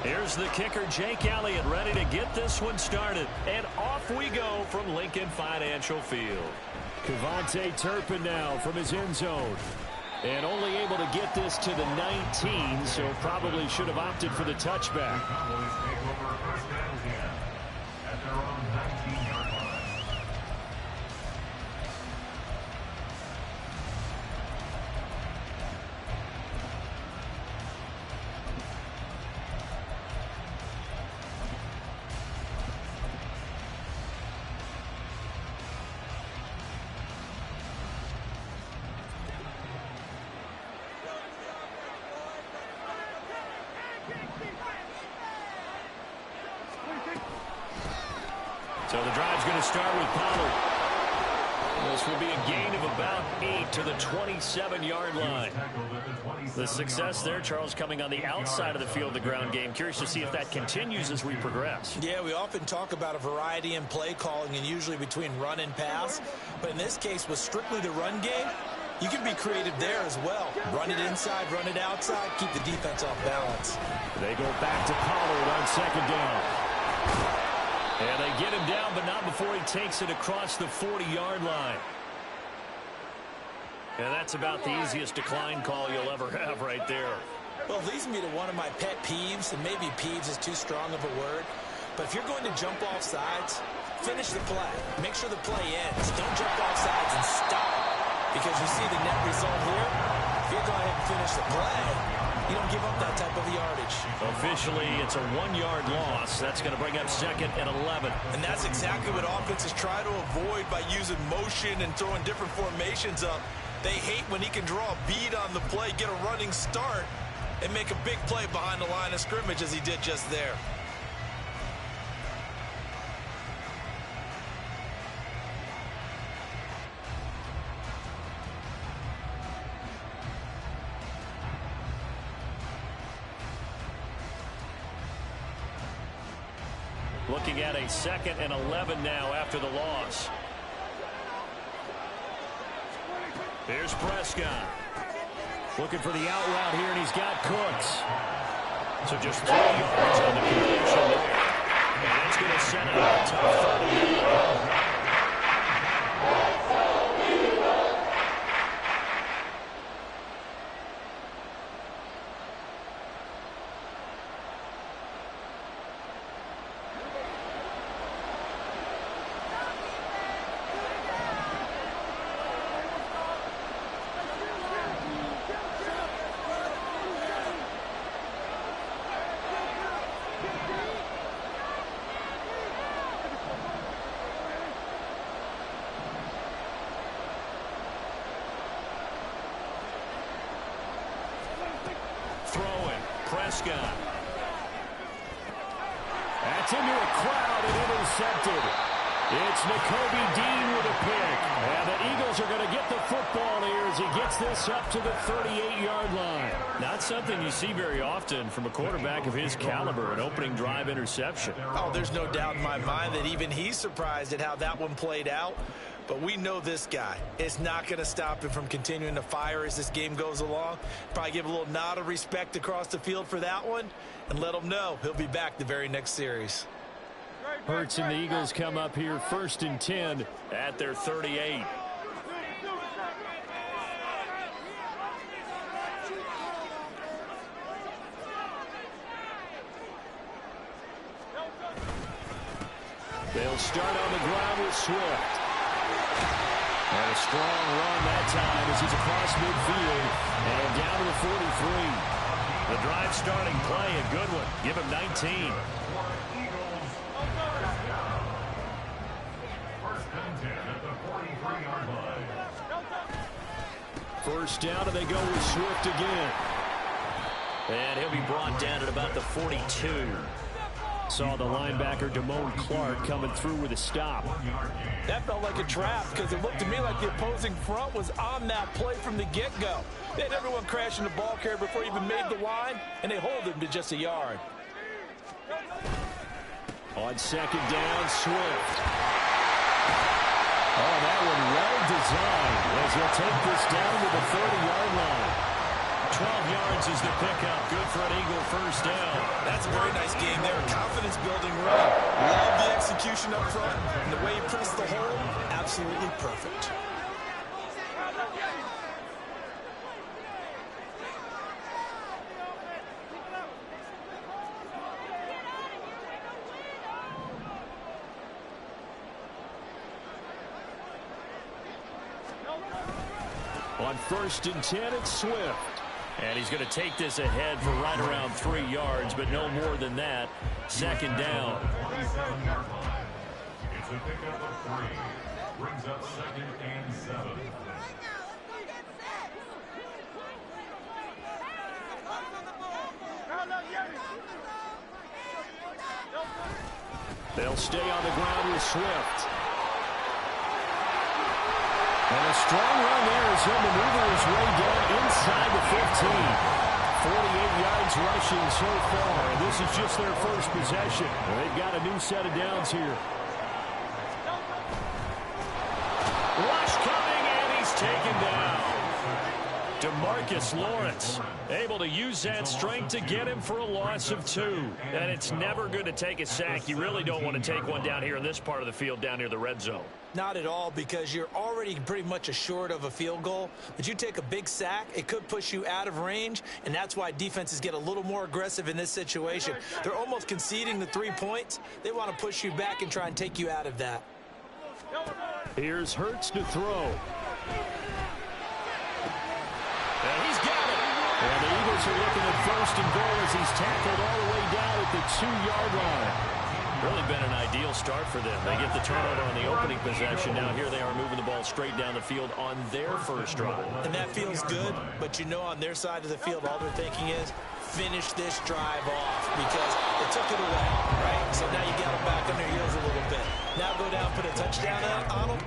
Here's the kicker, Jake Elliott, ready to get this one started. And off we go from Lincoln Financial Field. Kevontae Turpin now from his end zone. And only able to get this to the 19, so probably should have opted for the touchback. So the drive's going to start with Pollard. This will be a gain of about 8 to the 27-yard line. The success there, Charles, coming on the outside of the field, the ground game. Curious to see if that continues as we progress. Yeah, we often talk about a variety in play calling and usually between run and pass. But in this case, with strictly the run game, you can be creative there as well. Run it inside, run it outside, keep the defense off balance. They go back to Pollard on second down. And they get him down, but not before he takes it across the 40-yard line. And that's about the easiest decline call you'll ever have right there. Well, it leads me to one of my pet peeves, and maybe peeves is too strong of a word. But if you're going to jump off sides, finish the play. Make sure the play ends. Don't jump off sides and stop. Because you see the net result here. If you go ahead and finish the play, you don't give up that type of yardage. Officially, it's a 1-yard loss. That's going to bring up 2nd and 11. And that's exactly what offenses try to avoid by using motion and throwing different formations up. They hate when he can draw a bead on the play, get a running start, and make a big play behind the line of scrimmage as he did just there. Looking at a 2nd and 11 now after the loss. Here's Prescott. Looking for the out route here, and he's got Cooks. So just 3 yards on the completion there. And that's going to set it up top 30. Throwing, Prescott. That's into a crowd and intercepted. It's Nakobe Dean with a pick. And the Eagles are going to get the football here as he gets this up to the 38-yard line. Not something you see very often from a quarterback of his caliber, an opening drive interception. Oh, there's no doubt in my mind that even he's surprised at how that one played out. But we know this guy is not going to stop him from continuing to fire as this game goes along. Probably give a little nod of respect across the field for that one and let him know he'll be back the very next series. Hurts and the Eagles come up here 1st and 10 at their 38. They'll start on the ground with Swift. And a strong run that time as he's across midfield and down to the 43. The drive starting play, a good one. Give him 19. First down, and they go with Swift again. And he'll be brought down at about the 42. Saw the linebacker, Damone Clark, coming through with a stop. That felt like a trap because it looked to me like the opposing front was on that play from the get-go. They had everyone crashing the ball carrier before he even made the line, and they hold him to just a yard. On second down, Swift. Oh, that one well designed as he'll take this down to the 30-yard line. 12 yards is the pickup. Good for an Eagle first down. That's a very nice game there. Confidence-building run. Love the execution up front. And the way he pressed the hole, absolutely perfect. On 1st and 10, it's Swift. And he's going to take this ahead for right around 3 yards, but no more than that. Second down. It's a pickup of 3. Brings up 2nd and 7. They'll stay on the ground with Swift. And a strong run there as he'll maneuver his way down inside the 15. 48 yards rushing so far. And this is just their first possession. And they've got a new set of downs here. Rush coming, and he's taken down. DeMarcus Lawrence able to use that strength to get him for a loss of 2. And it's never good to take a sack. You really don't want to take one down here in this part of the field down near the red zone. Not at all, because you're already pretty much assured of a field goal. But you take a big sack, it could push you out of range, and that's why defenses get a little more aggressive in this situation. They're almost conceding the 3 points. They want to push you back and try and take you out of that. Here's Hurts to throw. And he's got it. And the Eagles are looking at 1st and goal as he's tackled all the way down at the 2-yard line. Really been an ideal start for them. They get the turnover on the opening possession. Now here they are moving the ball straight down the field on their first drive. And that feels good, but you know on their side of the field all they're thinking is finish this drive off because they took it away, right? So now you got them back on their heels a little bit. Now go down, put a touchdown on them.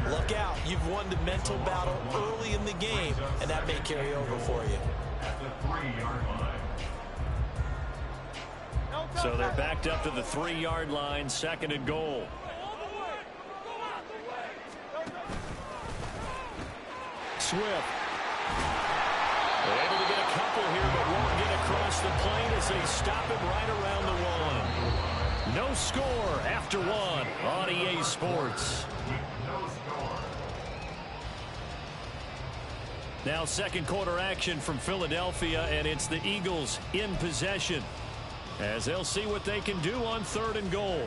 Look out. You've won the mental battle early in the game, and that may carry over for you. At the 3-yard line. So they're backed up to the 3-yard line, 2nd and goal. Swift. They're able to get a couple here, but won't get across the plane as they stop him right around the 1. No score after 1 on EA Sports. Now 2nd quarter action from Philadelphia, and it's the Eagles in possession as they'll see what they can do on 3rd and goal.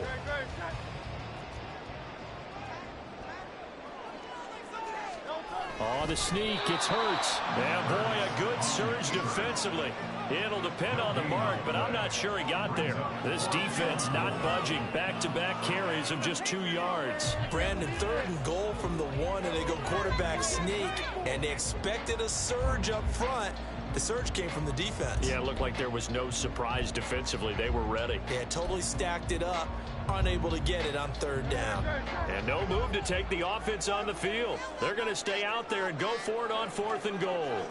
On the sneak, it's Hurts. Yeah, boy, a good surge defensively. It'll depend on the mark, but I'm not sure he got there. This defense not budging. Back-to-back carries of just 2 yards. Brandon, 3rd and goal from the 1, and they go quarterback sneak, and they expected a surge up front. The surge came from the defense. Yeah, it looked like there was no surprise defensively. They were ready. Yeah, totally stacked it up, unable to get it on 3rd down. And no move to take the offense on the field. They're going to stay out there and go for it on 4th and goal.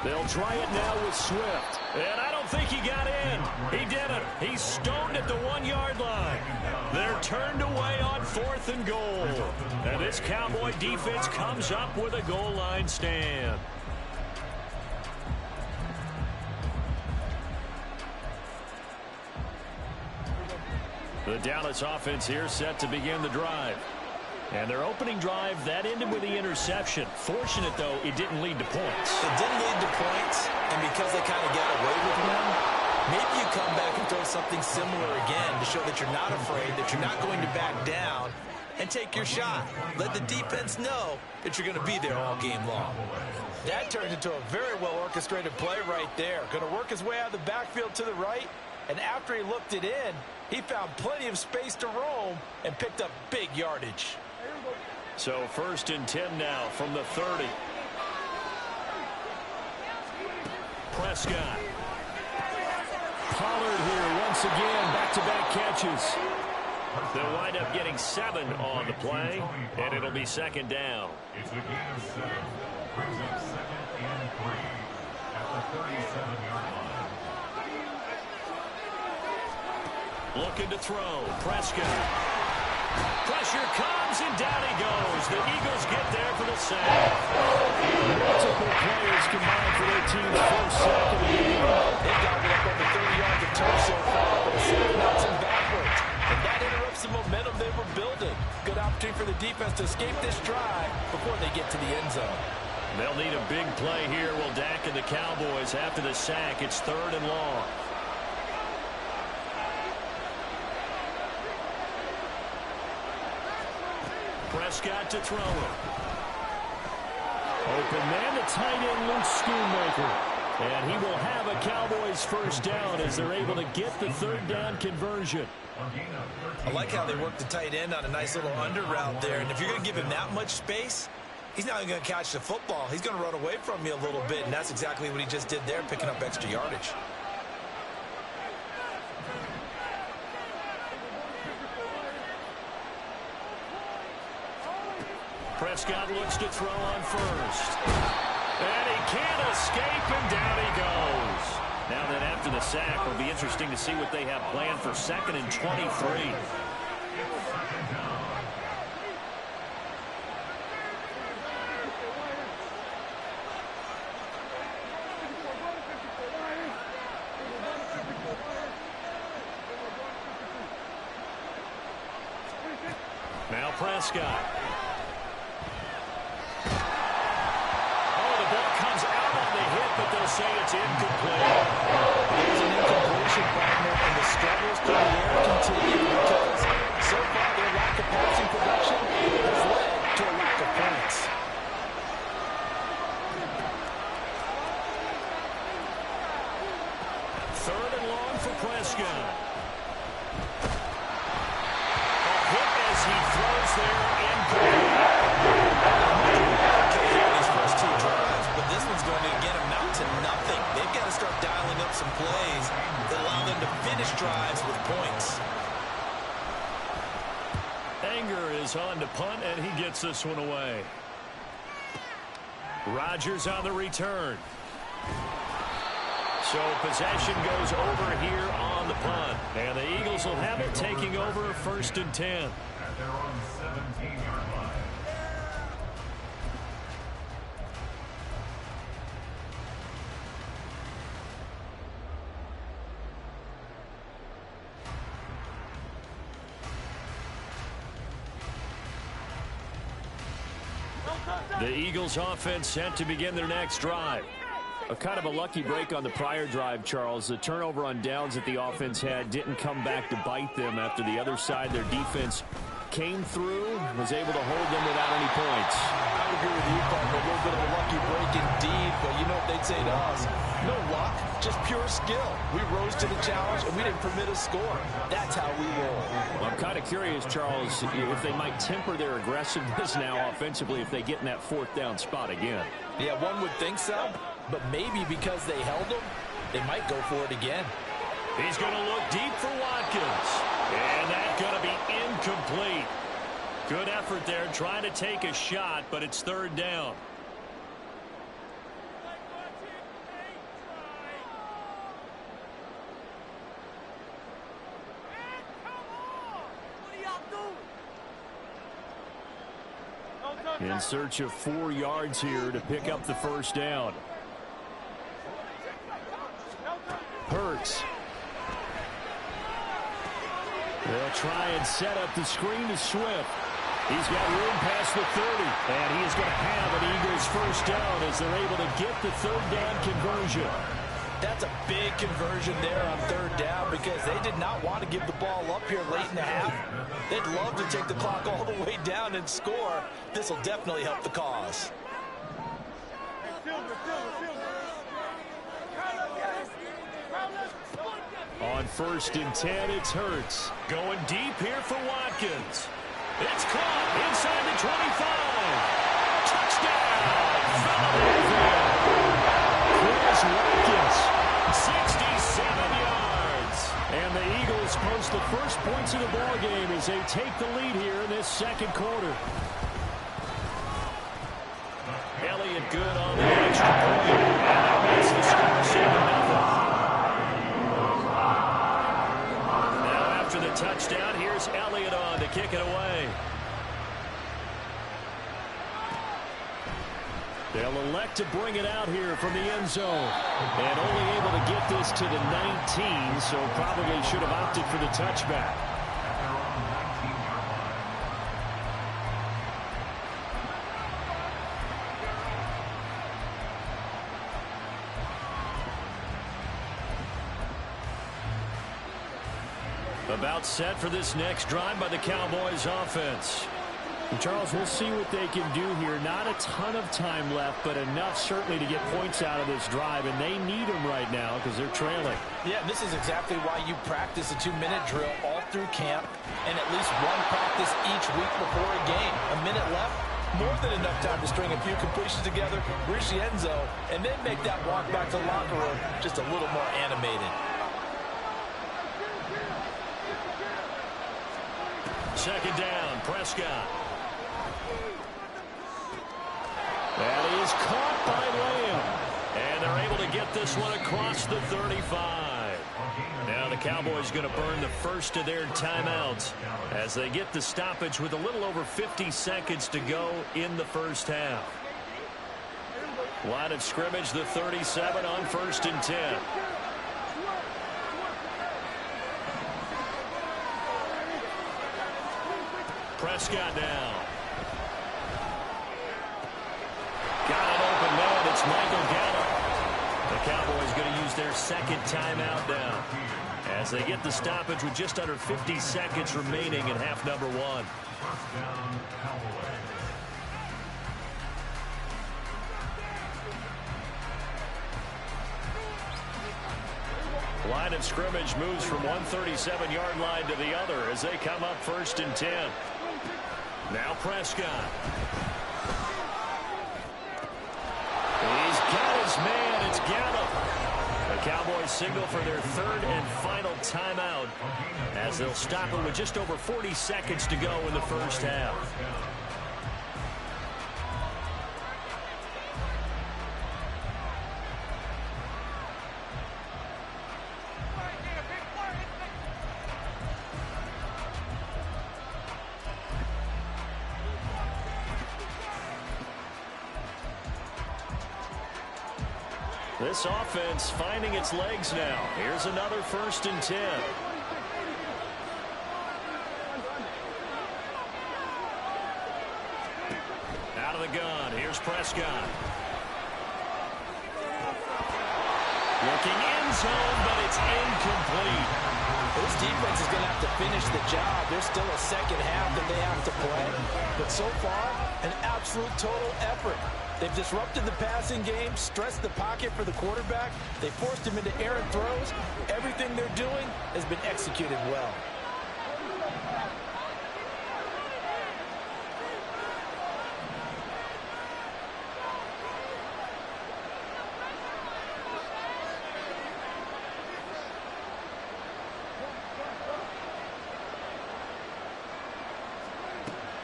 They'll try it now with Swift. And I don't think he got in. He didn't. He's stoned at the 1-yard line. They're turned away on 4th and goal. And this Cowboy defense comes up with a goal line stand. The Dallas offense here set to begin the drive. And their opening drive, that ended with the interception. Fortunate, though, it didn't lead to points. It didn't lead to points, and because they kind of got away with one, maybe you come back and throw something similar again to show that you're not afraid, that you're not going to back down, and take your shot. Let the defense know that you're going to be there all game long. That turned into a very well-orchestrated play right there. Going to work his way out of the backfield to the right, and after he looked it in, he found plenty of space to roam and picked up big yardage. So 1st and 10 now from the 30. Prescott. Pollard here once again, back-to-back catches. They'll wind up getting 7 on the play, and it'll be 2nd down. It's a gain of 7. Brings up 2nd and 3 at the 37-yard line. Looking to throw. Prescott. Pressure comes, and down he goes. The Eagles get there for the sack. Multiple players combined for their team's first sack of the game. They've gotten up over 30 yards of turf so far, but the sack knocks them backwards. And that interrupts the momentum they were building. Good opportunity for the defense to escape this drive before they get to the end zone. They'll need a big play here. Will Dak and the Cowboys after the sack. It's 3rd and long. Prescott to throw it. Open man, the tight end, Luke Schoonmaker. And he will have a Cowboys first down as they're able to get the 3rd down conversion. I like how they work the tight end on a nice little under route there. And if you're going to give him that much space, he's not going to catch the football. He's going to run away from you a little bit, and that's exactly what he just did there, picking up extra yardage. Prescott looks to throw on first. And he can't escape, and down he goes. Now then, after the sack, it'll be interesting to see what they have planned for 2nd and 23. Now Prescott. But they'll say it's incomplete. There's an incompletion, partner, and the struggles through the air continue because so far their lack of passing production has led to a lack of points. Third and long for Prescott. A hit as he throws there, incomplete. These first 2 drives, but this one's going to get them out to nothing. They've got to start dialing up some plays that allow them to finish drives with points. Anger is on to punt, and he gets this one away. Rodgers on the return. So possession goes over here on the punt. And the Eagles will have it, taking over 1st and 10. At their own 17-yard line. The Eagles offense set to begin their next drive. A kind of a lucky break on the prior drive, Charles. The turnover on downs that the offense had didn't come back to bite them after the other side. Their defense came through, was able to hold them without any points. I would agree with you, partner. A little bit of a lucky break indeed, but you know what they'd say to us. No luck, just pure skill. We rose to the challenge, and we didn't permit a score. That's how we roll. Well, I'm kind of curious, Charles, if they might temper their aggressiveness now offensively if they get in that 4th down spot again. Yeah, one would think so, but maybe because they held them, they might go for it again. He's going to look deep for Watkins. And that's going to be incomplete. Good effort there trying to take a shot, but it's 3rd down. In search of 4 yards here to pick up the first down. Hurts. They'll try and set up the screen to Swift. He's got room past the 30. And he is going to have an Eagles first down as they're able to get the 3rd down conversion. That's a big conversion there on 3rd down because they did not want to give the ball up here late in the half. They'd love to take the clock all the way down and score. This will definitely help the cause. On 1st and 10, it's Hurts. Going deep here for Watkins. It's caught inside the 25. Touchdown! Chris Watkins, 67 yards. And the Eagles post the first points of the ballgame as they take the lead here in this 2nd quarter. Elliott good on the extra point. And that makes the score 7-0. Now after the touchdown, here's Elliott on to kick it away. They'll elect to bring it out here from the end zone. And only able to get this to the 19, so probably should have opted for the touchback. About set for this next drive by the Cowboys offense. And Charles, we'll see what they can do here. Not a ton of time left, but enough certainly to get points out of this drive, and they need them right now because they're trailing. Yeah, this is exactly why you practice a 2-minute drill all through camp and at least one practice each week before a game. A minute left, more than enough time to string a few completions together, reach the end zone, and then make that walk back to the locker room just a little more animated. Second down, Prescott. That is caught by Lamb. And they're able to get this one across the 35. Now the Cowboys going to burn the first of their timeouts as they get the stoppage with a little over 50 seconds to go in the first half. Line of scrimmage, the 37 on 1st and 10. Prescott now. Got it open man. It's Michael Gallup. The Cowboys going to use their second timeout now as they get the stoppage with just under 50 seconds remaining in half number one. Line of scrimmage moves from one 37-yard line to the other as they come up 1st and 10. Now Prescott. He's got his man. It's Gallup. The Cowboys signal for their third and final timeout as they'll stop it with just over 40 seconds to go in the first half. This offense finding its legs now. Here's another 1st and 10. Out of the gun. Here's Prescott. Looking end zone, but it's incomplete. This defense is going to have to finish the job. There's still a second half that they have to play. But so far, an absolute total effort. They've disrupted the passing game, stressed the pocket for the quarterback. They forced him into errant throws. Everything they're doing has been executed well.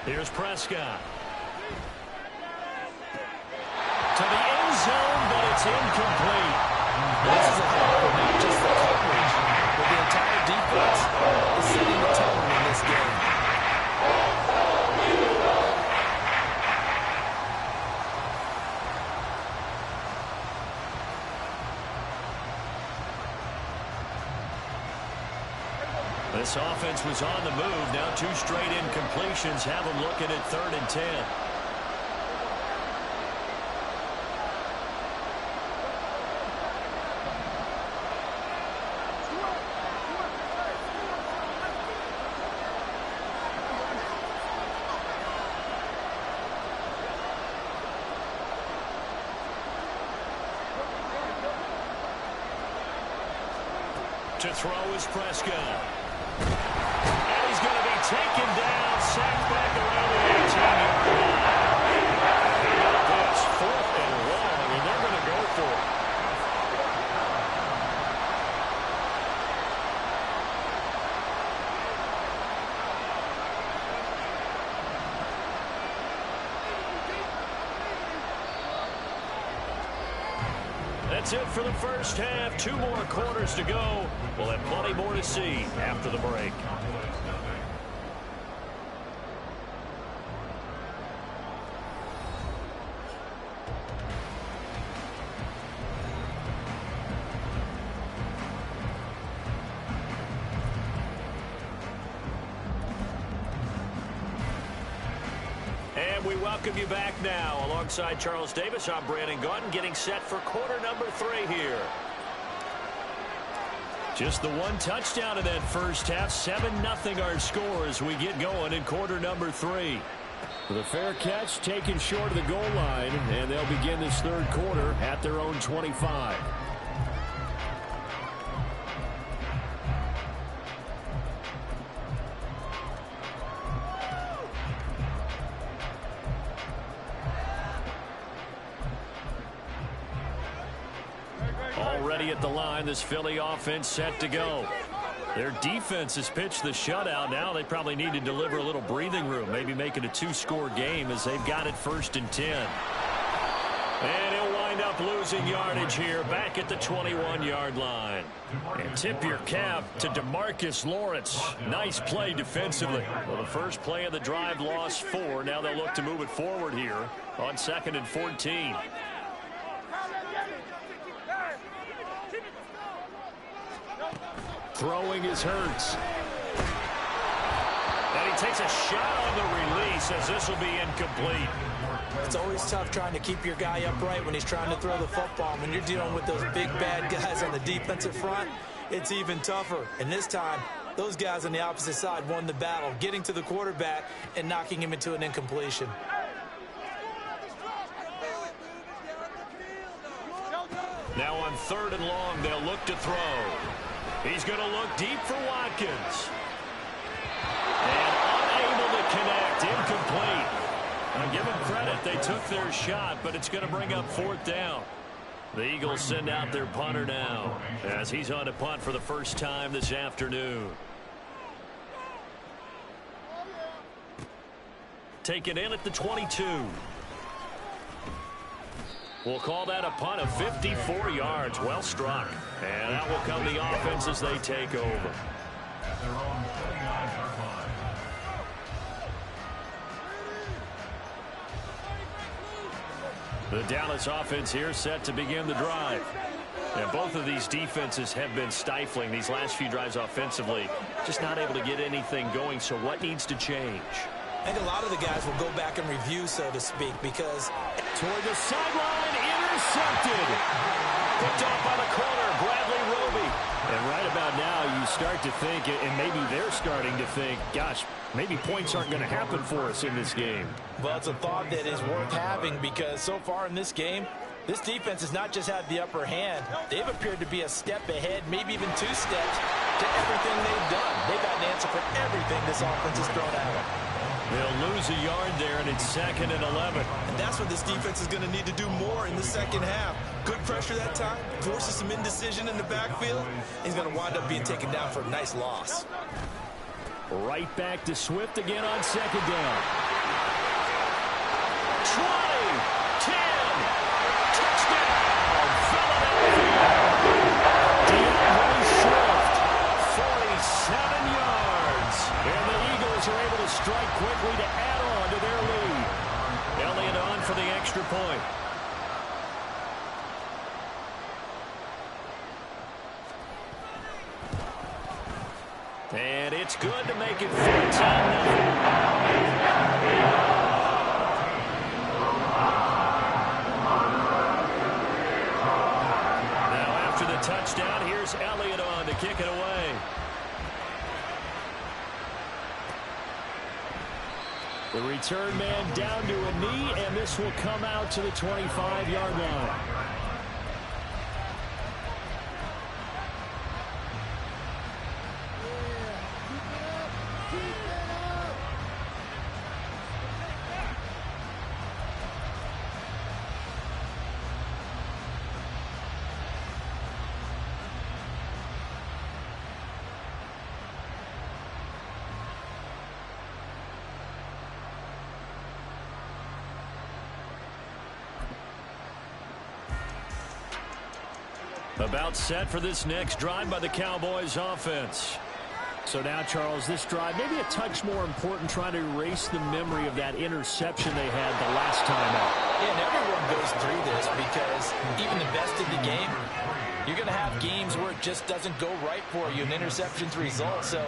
Here's Prescott. To the end zone, but it's incomplete. This is a hell not just for coverage, but the entire defense is setting the tone in this game. This offense was on the move. Now 2 straight incompletions have them looking at 3rd and 10. To throw is Prescott. And he's going to be taken down, sacked back around the 18-yard line. This 4th and long, and they're going to go for it. That's it for the first half. 2 more quarters to go. We'll have plenty more to see after the break. And we welcome you back now. Alongside Charles Davis, I'm Brandon Gaudin, getting set for quarter number 3 here. Just the one touchdown in that first half. 7-0 our score as we get going in quarter number 3. The fair catch taken short of the goal line, and they'll begin this third quarter at their own 25. Already at the line, this Philly offense set to go. Their defense has pitched the shutout. Now they probably need to deliver a little breathing room, maybe make it a 2-score game as they've got it 1st and 10. And he'll wind up losing yardage here back at the 21-yard line. And tip your cap to DeMarcus Lawrence. Nice play defensively. Well, the first play of the drive lost 4. Now they'll look to move it forward here on 2nd and 14. Throwing is Hurts. And he takes a shot on the release as this will be incomplete. It's always tough trying to keep your guy upright when he's trying to throw the football. When you're dealing with those big bad guys on the defensive front, it's even tougher. And this time, those guys on the opposite side won the battle, getting to the quarterback and knocking him into an incompletion. Now on 3rd and long, they'll look to throw. He's going to look deep for Watkins. And unable to connect. Incomplete. Now give them credit. They took their shot, but it's going to bring up 4th down. The Eagles send out their punter now as he's on to punt for the first time this afternoon. Taken in at the 22. We'll call that a punt of 54 yards. Well struck. And that will come the offense as they take over. At their own 29-yard line. The Dallas offense here set to begin the drive. And both of these defenses have been stifling these last few drives offensively. Just not able to get anything going. So what needs to change? I think a lot of the guys will go back and review, so to speak, because Toward the sideline, intercepted. Picked off by the corner, Bradley Roby. And right about now, you start to think, and maybe they're starting to think, gosh, maybe points aren't going to happen for us in this game. well, it's a thought that is worth having because so far in this game, this defense has not just had the upper hand. They've appeared to be a step ahead, maybe even 2 steps to everything they've done. They've got an answer for everything this offense has thrown at them. They'll lose a yard there, and it's 2nd and 11. And that's what this defense is going to need to do more in the second half. Good pressure that time, forces some indecision in the backfield. He's going to wind up being taken down for a nice loss. Right back to Swift again on 2nd down. 20, 10, touchdown, Philadelphia. DeAndre Swift, 47 yards. And the Eagles are able to strike quickly to add on to their lead. Elliott on for the extra point. And it's good to make it 14-0. Touchdown. Here's Elliott on to kick it away. The return man down to a knee, and this will come out to the 25-yard line. About set for this next drive by the Cowboys offense. So now, Charles, this drive maybe a touch more important, trying to erase the memory of that interception they had the last time out. Yeah, and everyone goes through this because even the best in the game, you're going to have games where it just doesn't go right for you, and interceptions result. So,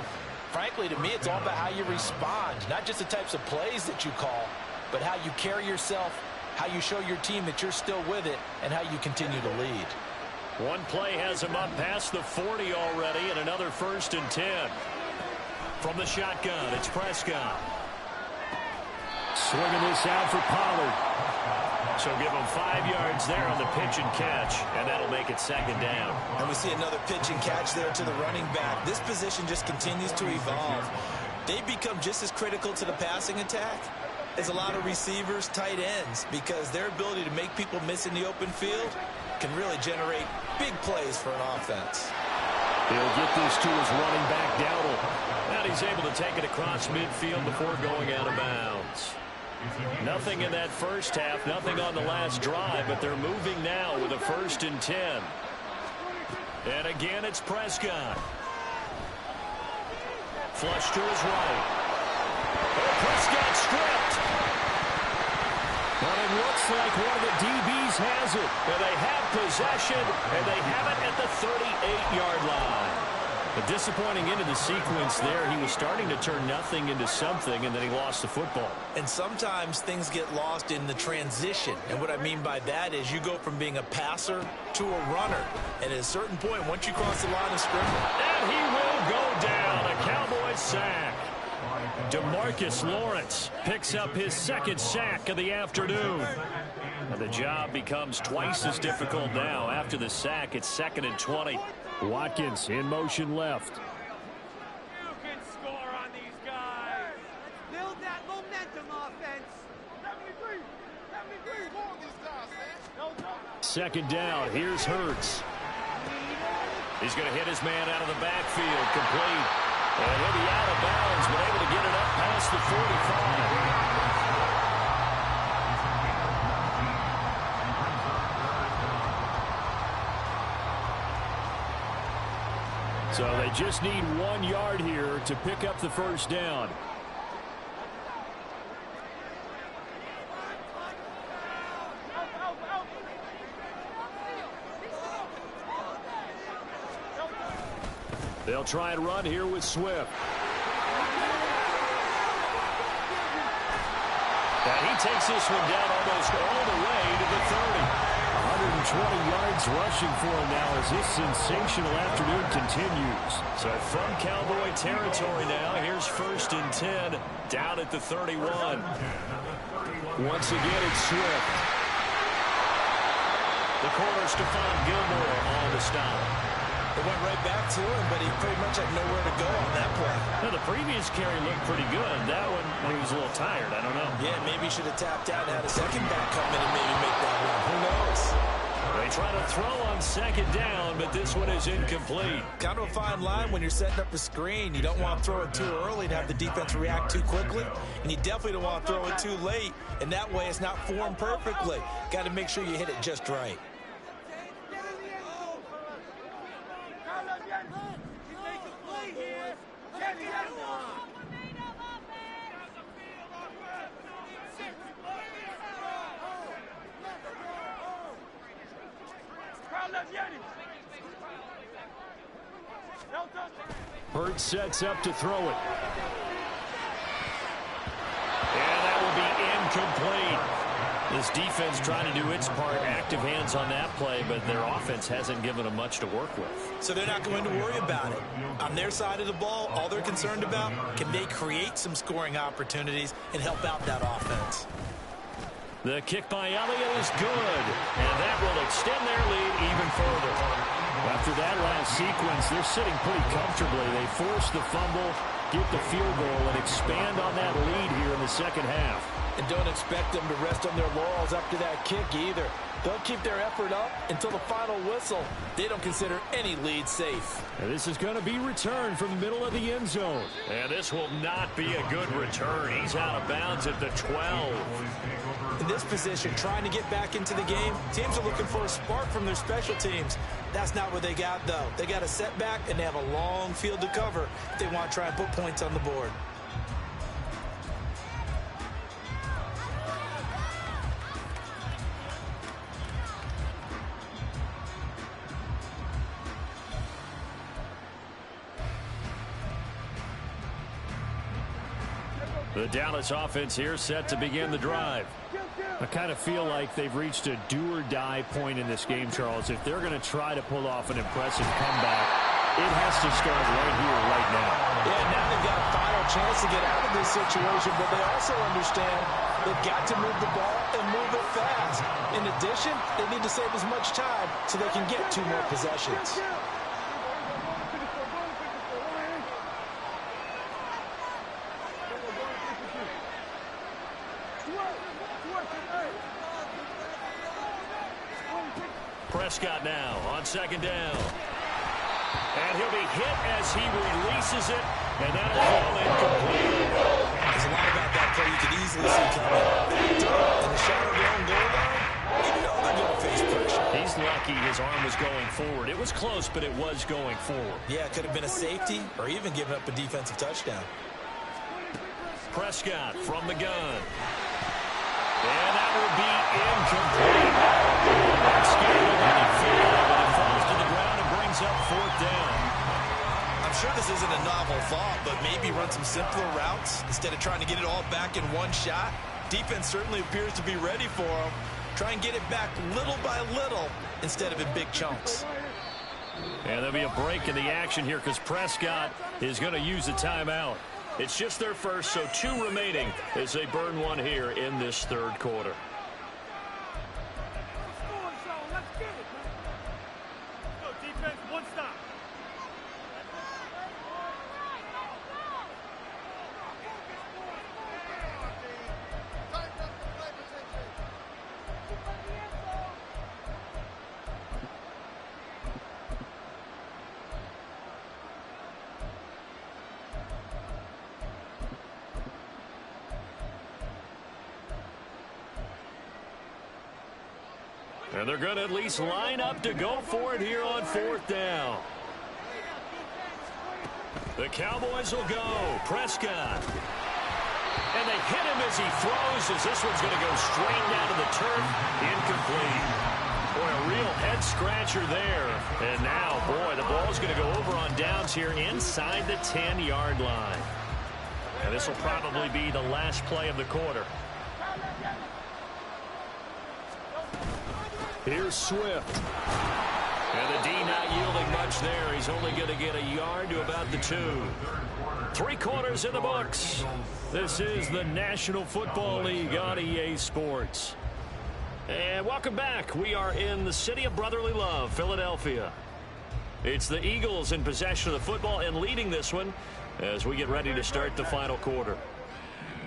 frankly, to me, it's all about how you respond, not just the types of plays that you call. but how you carry yourself, how you show your team that you're still with it, and how you continue to lead. One play has him up past the 40 already, and another 1st and 10. From the shotgun, it's Prescott. Swinging this out for Pollard. So give him 5 yards there on the pitch and catch, and that'll make it 2nd down. And we see another pitch and catch there to the running back. This position just continues to evolve. They become just as critical to the passing attack as a lot of receivers, tight ends, because their ability to make people miss in the open field can really generate big plays for an offense. He'll get this to his running back, Dowdle. And he's able to take it across midfield before going out of bounds. Nothing in that first half, nothing on the last drive, but they're moving now with a 1st and 10. And again, it's Prescott. Flush to his right. Oh, Prescott stripped. But it looks like one of the DBs has it. And they have possession, and they have it at the 38-yard line. A disappointing end of the sequence there. He was starting to turn nothing into something, and then he lost the football. And sometimes things get lost in the transition. And what I mean by that is you go from being a passer to a runner. And at a certain point, once you cross the line of scrimmage, and he will go down. A Cowboys sack. DeMarcus Lawrence picks up his 2nd sack of the afternoon. And the job becomes twice as difficult now. After the sack, it's 2nd and 20. Watkins in motion left. You can score on these guys. Let's build that momentum offense. 73. Score on these guys, man. 2nd down. Here's Hurts. He's going to hit his man out of the backfield. Complete. And he'll be out of bounds, but able to get it up past the 45. So they just need 1 yard here to pick up the 1st down. They'll try and run here with Swift. And he takes this one down almost all the way to the 30. 120 yards rushing for him now as this sensational afternoon continues. So from Cowboy territory now, here's 1st and 10 down at the 31. Once again, it's Swift. The corner, Stephon Gilmore on the stop. it went right back to him, but he pretty much had nowhere to go on that play. Now, the previous carry looked pretty good. That one, he was a little tired. I don't know. Yeah, maybe he should have tapped out and had a second back come in and maybe make that run. Who knows? They try to throw on 2nd down, but this one is incomplete. Kind of a fine line when you're setting up a screen. You don't want to throw it too early and have the defense react too quickly. And you definitely don't want to throw it too late. And that way it's not formed perfectly. Got to make sure you hit it just right. Hurts sets up to throw it. And that will be incomplete. This defense trying to do its part. Active hands on that play, but their offense hasn't given them much to work with. So they're not going to worry about it. On their side of the ball, all they're concerned about, can they create some scoring opportunities and help out that offense? The kick by Elliott is good, and that will extend their lead even further. After that last sequence, they're sitting pretty comfortably. They force the fumble, get the field goal, and expand on that lead here in the second half. And don't expect them to rest on their laurels after that kick either. They'll keep their effort up until the final whistle. They don't consider any lead safe. And this is going to be returned from the middle of the end zone. And this will not be a good return. He's out of bounds at the 12. In this position, trying to get back into the game, teams are looking for a spark from their special teams. That's not what they got, though. They got a setback, and they have a long field to cover if they want to try and put points on the board. The Dallas offense here set to begin the drive. I kind of feel like they've reached a do-or-die point in this game, Charles. If they're going to try to pull off an impressive comeback, it has to start right here, right now. Yeah, now they've got a final chance to get out of this situation, but they also understand they've got to move the ball and move it fast. In addition, they need to save as much time so they can get 2 more possessions. Prescott now on second down. And he'll be hit as he releases it, and that'll fall incomplete. There's a lot about that play you could easily see coming. In the shadow of their own goal line, you know they're going to face pressure. He's lucky his arm was going forward. It was close, but it was going forward. Yeah, it could have been a safety or even given up a defensive touchdown. Prescott from the gun. And that will be incomplete. That's scared of any field, but it falls to the ground and brings up 4th down. I'm sure this isn't a novel thought, but maybe run some simpler routes instead of trying to get it all back in one shot. Defense certainly appears to be ready for them. Try and get it back little by little instead of in big chunks. And there'll be a break in the action here because Prescott is going to use a timeout. It's just their first, so 2 remaining as they burn one here in this 3rd quarter. And they're going to at least line up to go for it here on 4th down. The Cowboys will go. Prescott. And they hit him as he throws, as this one's going to go straight down to the turf. Incomplete. Boy, a real head-scratcher there. And now, boy, the ball's going to go over on downs here inside the 10-yard line. And this will probably be the last play of the quarter. Here's Swift. And the D not yielding much there. He's only going to get a yard to about the 2. 3 quarters in the books. This is the National Football League on EA Sports. And welcome back. We are in the city of brotherly love, Philadelphia. It's the Eagles in possession of the football and leading this one as we get ready to start the final quarter.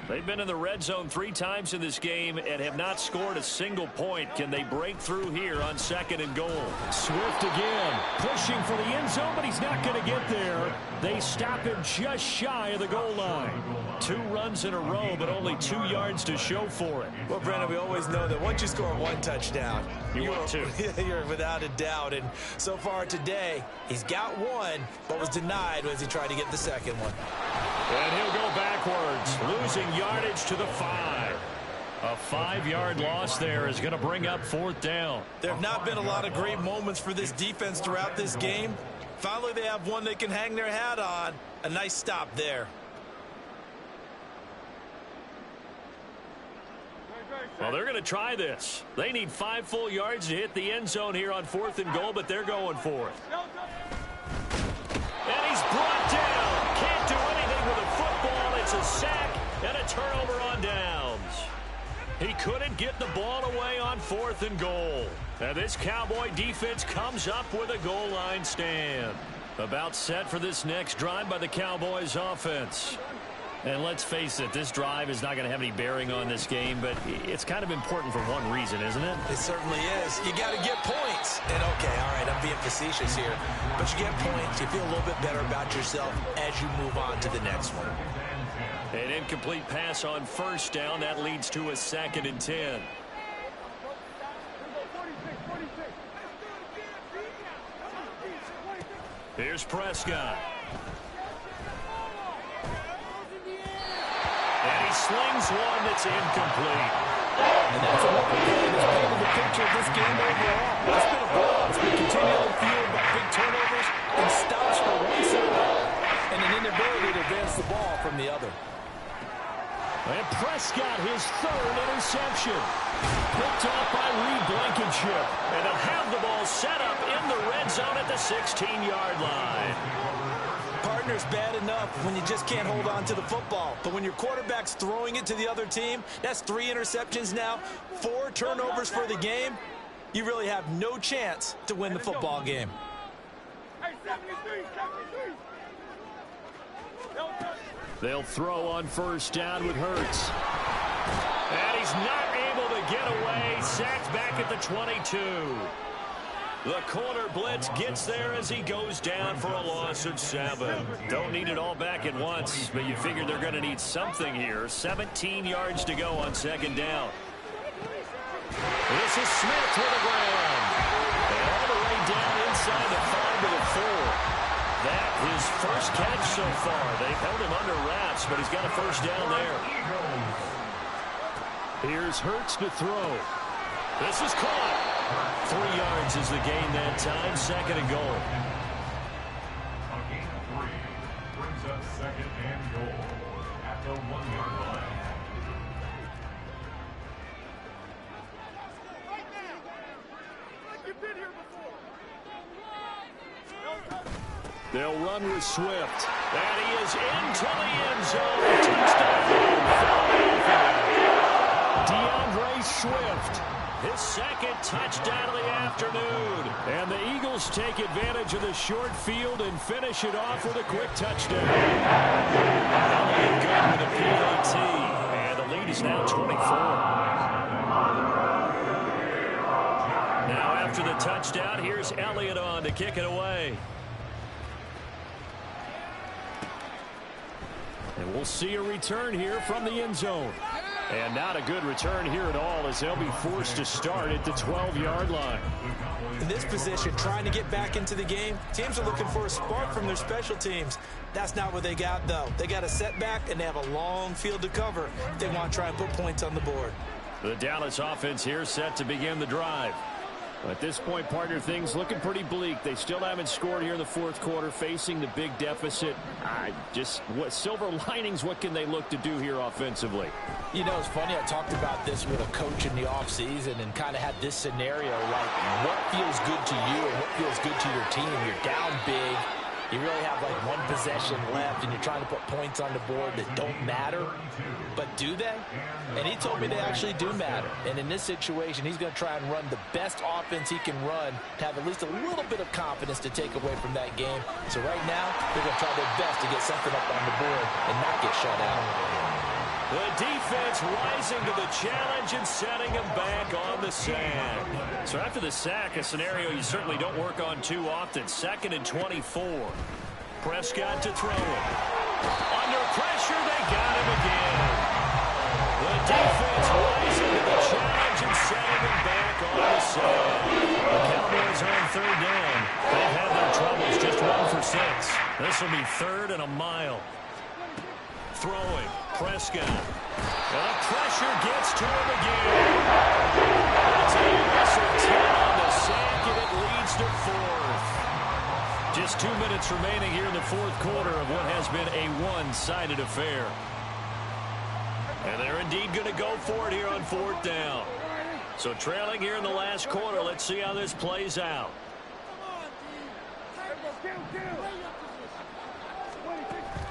They've been in the red zone 3 times in this game and have not scored a single point. Can they break through here on 2nd and goal? Swift again, pushing for the end zone, but he's not going to get there. They stop him just shy of the goal line. 2 runs in a row, but only 2 yards to show for it. Well, Brandon, we always know that once you score 1 touchdown, you're without a doubt. And so far today, he's got 1, but was denied as he tried to get the 2nd one. And he'll go backwards, losing yardage to the 5. A 5-yard loss there is going to bring up 4th down. There have not been a lot of great moments for this defense throughout this game. Finally, they have one they can hang their hat on. A nice stop there. Well, they're going to try this. They need 5 full yards to hit the end zone here on 4th and goal, but they're going for it. And he's brought down. Can't do anything with a football. It's a sack and a turnover on downs. He couldn't get the ball away on 4th and goal. And this Cowboy defense comes up with a goal line stand. About set for this next drive by the Cowboys offense. And let's face it, this drive is not going to have any bearing on this game, but it's kind of important for one reason, isn't it? It certainly is. You got to get points. And, okay, all right, I'm being facetious here. But you get points, you feel a little bit better about yourself as you move on to the next one. An incomplete pass on 1st down. That leads to a 2nd and 10. Here's Prescott. And he slings one that's incomplete. And that's another play that's painted the picture of this game overall. It's been a blowout. It's been continually fueled by big turnovers and stops for one side and an inability to advance the ball from the other. And Prescott, his third interception. Picked off by Reed Blankenship. And they'll have the ball set up in the red zone at the 16-yard line. Partner's bad enough when you just can't hold on to the football. But when your quarterback's throwing it to the other team, that's 3 interceptions now, 4 turnovers for the game. You really have no chance to win the football game. They'll throw on first down with Hurts. And he's not able to get away. Sacked back at the 22. The corner blitz gets there as he goes down for a loss of 7. Don't need it all back at once, but you figure they're going to need something here. 17 yards to go on second down. This is Smith with the ground. And all the way down inside the 5 to the 4. That his first catch so far. They've held him under wraps, but he's got a first down there. Here's Hurts to throw. This is caught. 3 yards is the gain that time. Second and goal. A gain of 3 brings up second and goal at the 1-yard line. They'll run with Swift. And he is into the end zone. Touchdown. DeAndre Swift. His second touchdown of the afternoon. And the Eagles take advantage of the short field and finish it off with a quick touchdown. Elliott good with a PAT. And the lead is now 24. Now after the touchdown, here's Elliott on to kick it away. And we'll see a return here from the end zone. And not a good return here at all as they'll be forced to start at the 12-yard line. In this position, trying to get back into the game, teams are looking for a spark from their special teams. That's not what they got, though. They got a setback, and they have a long field to cover if they want to try and put points on the board. The Dallas offense here set to begin the drive. At this point, partner, things looking pretty bleak. They still haven't scored here in the fourth quarter, facing the big deficit. What silver linings, what can they look to do here offensively? You know, it's funny, I talked about this with a coach in the offseason and kind of had this scenario, like what feels good to you and what feels good to your team. You're down big. You really have like 1 possession left, and you're trying to put points on the board that don't matter. But do they? And he told me they actually do matter. And in this situation, he's going to try and run the best offense he can run to have at least a little bit of confidence to take away from that game. So right now, they're going to try their best to get something up on the board and not get shut out. The defense rising to the challenge and setting him back on the sand. So after the sack, a scenario you certainly don't work on too often. 2nd and 24. Prescott to throw it. Under pressure, they got him again. The defense rising to the challenge and setting him back on the sand. The Cowboys are on 3rd down. They've had their troubles, just 1 for 6. This will be 3rd and a mile. Throwing. Prescott. The pressure gets to him again. It's a whistle 10 on the sack, and it leads to 4th. Just 2 minutes remaining here in the fourth quarter of what has been a one-sided affair. And they're indeed going to go for it here on 4th down. So trailing here in the last quarter, let's see how this plays out.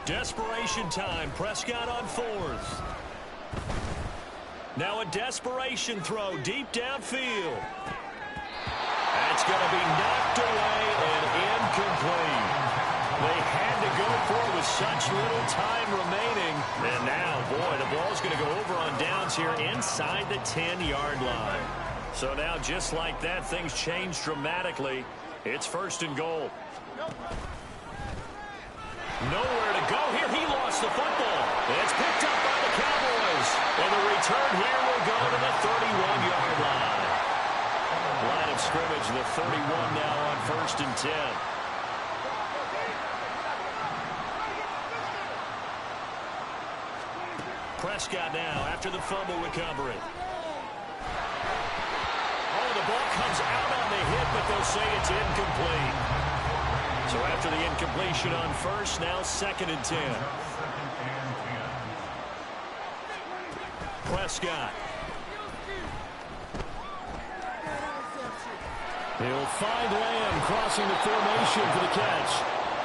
Desperation time. Prescott on 4th. Now a desperation throw deep downfield. That's going to be knocked away and incomplete. They had to go for it with such little time remaining. And now, boy, the ball's going to go over on downs here inside the 10-yard line. So now, just like that, things change dramatically. It's 1st and goal. Nowhere to go here. He lost the football. It's picked up by the Cowboys. And the return here will go to the 31-yard line. Line of scrimmage, the 31 now on 1st and 10. Prescott now after the fumble recovery. Oh, the ball comes out on the hit, but they'll say it's incomplete. So after the incompletion on 1st, now 2nd and 10. Prescott. He'll find Lamb crossing the formation for the catch.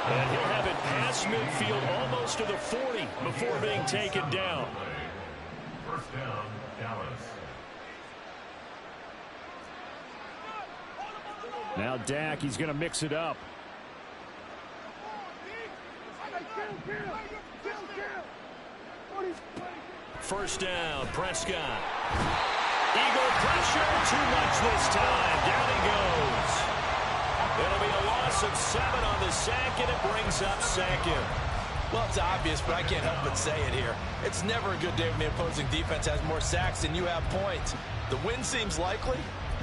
And he'll have it past midfield almost to the 40 before being taken down. First down, Dallas. Now Dak, he's going to mix it up. First down, Prescott. Eagle pressure, too much this time. Down he goes. It'll be a loss of 7 on the sack, and it brings up second. Well, it's obvious, but I can't help but say it here. It's never a good day when the opposing defense has more sacks than you have points. The win seems likely,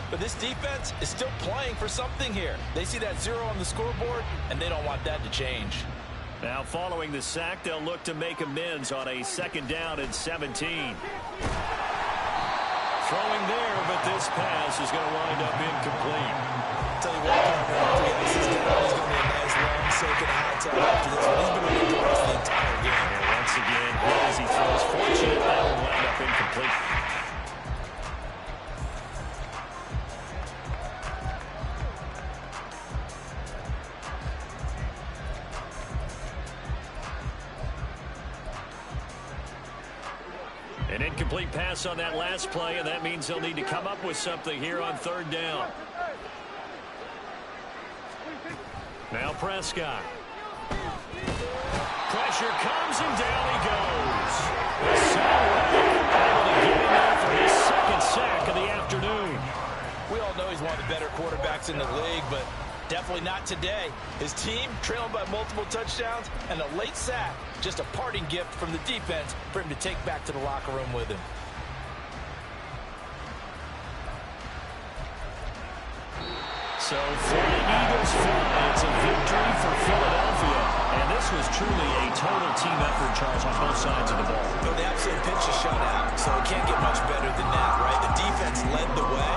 but this defense is still playing for something here. They see that 0 on the scoreboard, and they don't want that to change. Now, following the sack, they'll look to make amends on a 2nd down and 17. Throwing there, but this pass is going to wind up incomplete. Tell you what, after he has this down, he's going to be a nice long second high time after this one. He's been winning the rest of the entire game. And once again, as he throws, fortunate that will wind up incomplete. An incomplete pass on that last play, and that means they'll need to come up with something here on 3rd down. Now Prescott. Pressure comes, and down he goes. Able to get him there for his 2nd sack of the afternoon. We all know he's one of the better quarterbacks in the league, but definitely not today. His team trailing by multiple touchdowns, and a late sack, just a parting gift from the defense for him to take back to the locker room with him. So for the Eagles fly, it's a victory for Philadelphia. And this was truly a total team effort, Charles, on both sides of the ball. But they absolutely pitched a shutout, so it can't get much better than that, right? The defense led the way.